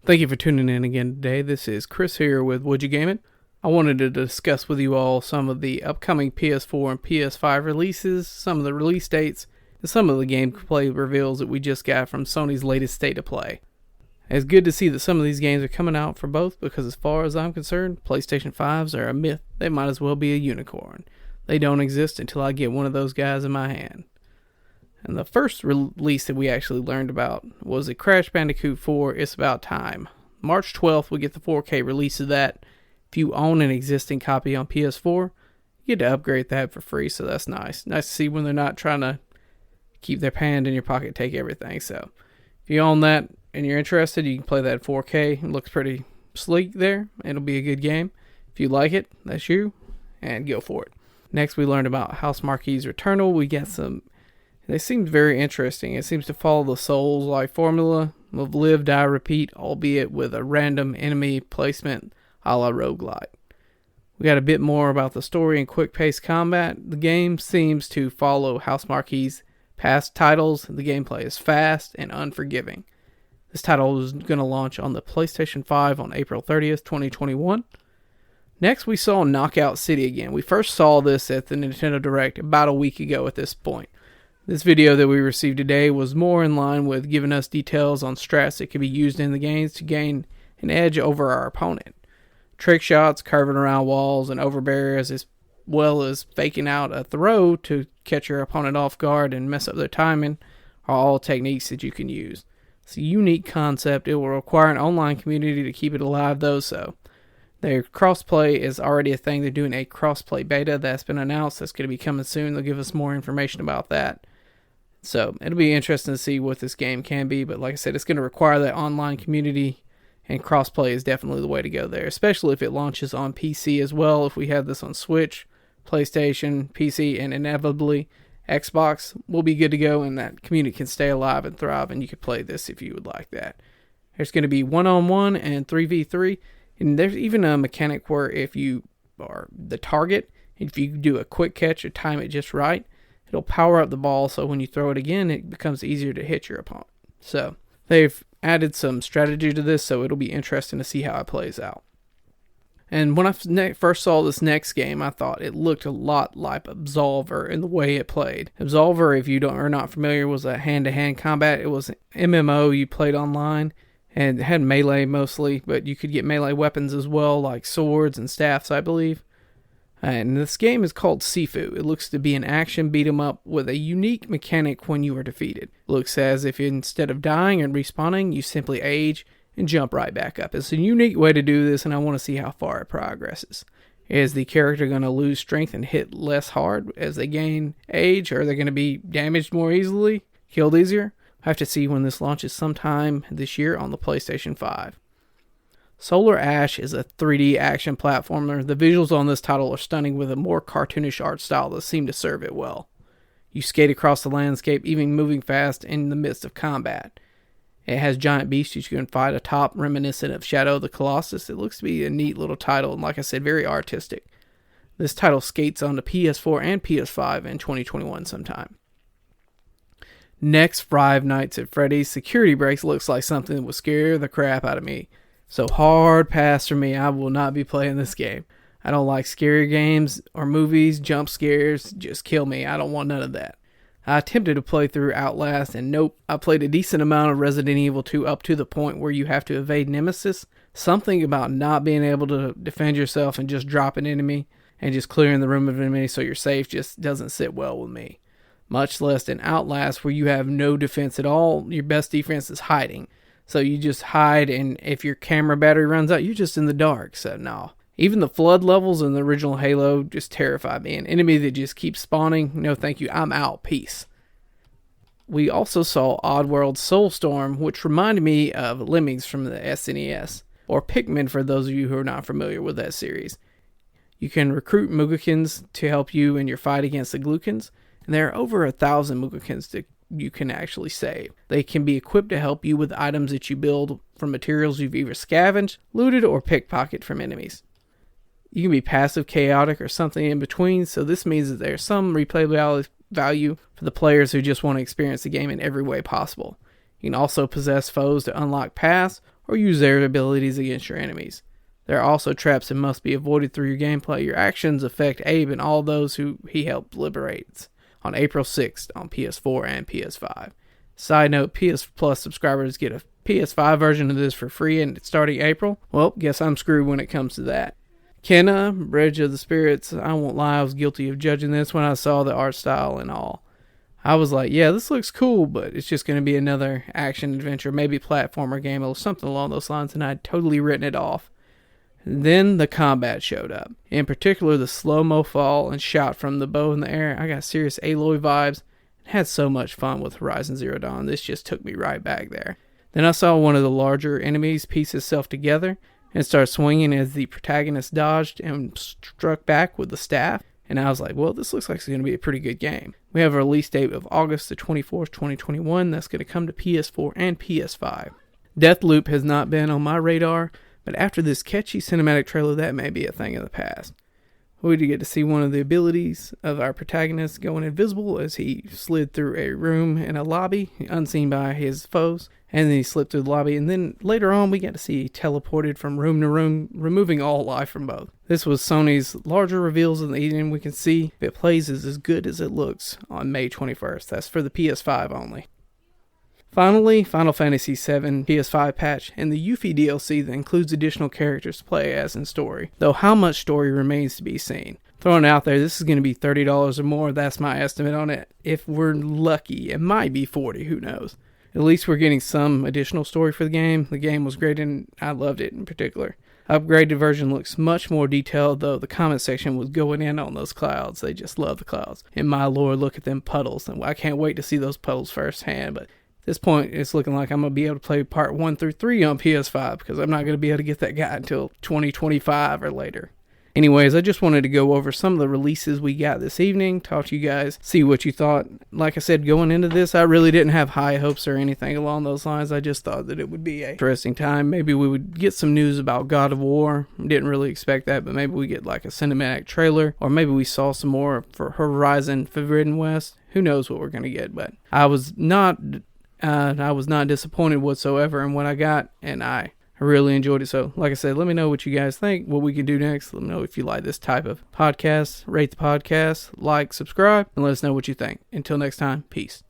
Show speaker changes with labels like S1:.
S1: Thank you for tuning in again today. This is Chris here with Would You Game It? I wanted to discuss with you all some of the upcoming PS4 and PS5 releases, some of the release dates, and some of the gameplay reveals that we just got from Sony's latest State of Play. It's good to see that some of these games are coming out for both because as far as I'm concerned, PlayStation 5s are a myth. They might as well be a unicorn. They don't exist until I get one of those guys in my hand. And the first release that we actually learned about was the Crash Bandicoot 4 It's About Time. March 12th, we get the 4K release of that. If you own an existing copy on PS4, you get to upgrade that for free, so that's nice. Nice to see when they're not trying to keep their hand in your pocket, take everything. So if you own that and you're interested, you can play that in 4K. It looks pretty sleek there. It'll be a good game. If you like it, that's you, and go for it. Next, we learned about House Marquis Returnal. We got some... They seem very interesting. It seems to follow the Souls-like formula of live, die, repeat, albeit with a random enemy placement a la roguelite. We got a bit more about the story and quick-paced combat. The game seems to follow House Marquis' past titles. The gameplay is fast and unforgiving. This title is going to launch on the PlayStation 5 on April 30th, 2021. Next, we saw Knockout City again. We first saw this at the Nintendo Direct about a week ago at this point. This video that we received today was more in line with giving us details on strats that can be used in the games to gain an edge over our opponent. Trick shots, curving around walls and over barriers, as well as faking out a throw to catch your opponent off guard and mess up their timing, are all techniques that you can use. It's a unique concept. It will require an online community to keep it alive though, so their crossplay is already a thing. They're doing a crossplay beta that's been announced. That's going to be coming soon. They'll give us more information about that. So it'll be interesting to see what this game can be, but like I said, it's going to require that online community, and crossplay is definitely the way to go there, especially if it launches on PC as well. If we have this on Switch, PlayStation, PC, and inevitably Xbox, we'll be good to go, and that community can stay alive and thrive, and you can play this if you would like that. There's going to be 1-on-1 and 3v3, and there's even a mechanic where if you are the target, if you do a quick catch or time it just right, it'll power up the ball, so when you throw it again, it becomes easier to hit your opponent. So they've added some strategy to this, so it'll be interesting to see how it plays out. And when I first saw this next game, I thought it looked a lot like Absolver in the way it played. Absolver, if you are not familiar, was a hand-to-hand combat. It was an MMO you played online, and it had melee mostly, but you could get melee weapons as well, like swords and staffs, I believe. And this game is called Sifu. It looks to be an action beat 'em up with a unique mechanic when you are defeated. It looks as if instead of dying and respawning, you simply age and jump right back up. It's a unique way to do this, and I want to see how far it progresses. Is the character going to lose strength and hit less hard as they gain age, or are they going to be damaged more easily, killed easier? I have to see when this launches sometime this year on the PlayStation 5. Solar Ash is a 3D action platformer. The visuals on this title are stunning with a more cartoonish art style that seem to serve it well. You skate across the landscape, even moving fast in the midst of combat. It has giant beasts you can fight atop, reminiscent of Shadow of the Colossus. It looks to be a neat little title, and like I said, very artistic. This title skates on the PS4 and PS5 in 2021 sometime. Next, Five Nights at Freddy's Security Breaks looks like something that will scare the crap out of me. So hard pass for me. I will not be playing this game. I don't like scary games or movies, jump scares, just kill me. I don't want none of that. I attempted to play through Outlast, and nope. I played a decent amount of Resident Evil 2 up to the point where you have to evade Nemesis. Something about not being able to defend yourself and just drop an enemy and just clearing the room of an enemy so you're safe just doesn't sit well with me. Much less in Outlast where you have no defense at all. Your best defense is hiding. So you just hide, and if your camera battery runs out, you're just in the dark. So no. Even the flood levels in the original Halo just terrify me. An enemy that just keeps spawning, no thank you, I'm out, peace. We also saw Oddworld Soulstorm, which reminded me of Lemmings from the SNES, or Pikmin for those of you who are not familiar with that series. You can recruit Mugikins to help you in your fight against the Glukkins, and there are over 1,000 Mugikins that you can actually save. They can be equipped to help you with items that you build from materials you've either scavenged, looted, or pickpocketed from enemies. You can be passive, chaotic, or something in between, so this means that there's some replay value for the players who just want to experience the game in every way possible. You can also possess foes to unlock paths, or use their abilities against your enemies. There are also traps that must be avoided through your gameplay. Your actions affect Abe and all those who he helped liberate on April 6th on PS4 and PS5. Side note, PS Plus subscribers get a PS5 version of this for free and starting April. Well, guess I'm screwed when it comes to that. Kenna, Bridge of the Spirits, I won't lie, I was guilty of judging this when I saw the art style and all. I was like, yeah, this looks cool, but it's just going to be another action adventure, maybe platformer game or something along those lines, and I'd totally written it off. Then the combat showed up. In particular, the slow-mo fall and shot from the bow in the air. I got serious Aloy vibes. Had so much fun with Horizon Zero Dawn. This just took me right back there. Then I saw one of the larger enemies piece itself together and start swinging as the protagonist dodged and struck back with the staff. And I was like, well, this looks like it's going to be a pretty good game. We have a release date of August the 24th, 2021. That's going to come to PS4 and PS5. Deathloop has not been on my radar, but after this catchy cinematic trailer, that may be a thing of the past. We did get to see one of the abilities of our protagonist going invisible as he slid through a room in a lobby, unseen by his foes, and then he slipped through the lobby, and then later on we got to see he teleported from room to room, removing all life from both. This was Sony's larger reveals in the evening. We can see if it plays is as good as it looks on May 21st. That's for the PS5 only. Finally, Final Fantasy VII PS5 patch and the Yuffie DLC that includes additional characters to play as in story, though how much story remains to be seen. Throwing it out there, this is going to be $30 or more, that's my estimate on it. If we're lucky, it might be $40, who knows. At least we're getting some additional story for the game. The game was great and I loved it in particular. Upgraded version looks much more detailed, though the comment section was going in on those clouds. They just love the clouds. And my lord, look at them puddles. And I can't wait to see those puddles firsthand, but at this point, it's looking like I'm going to be able to play part 1 through 3 on PS5 because I'm not going to be able to get that guy until 2025 or later. Anyways, I just wanted to go over some of the releases we got this evening, talk to you guys, see what you thought. Like I said, going into this, I really didn't have high hopes or anything along those lines. I just thought that it would be an interesting time. Maybe we would get some news about God of War. Didn't really expect that, but maybe we get like a cinematic trailer, or maybe we saw some more for Horizon Forbidden West. Who knows what we're going to get, but I was not disappointed whatsoever in what I got, and I really enjoyed it. So, like I said, let me know what you guys think, what we can do next. Let me know if you like this type of podcast. Rate the podcast, like, subscribe, and let us know what you think. Until next time, peace.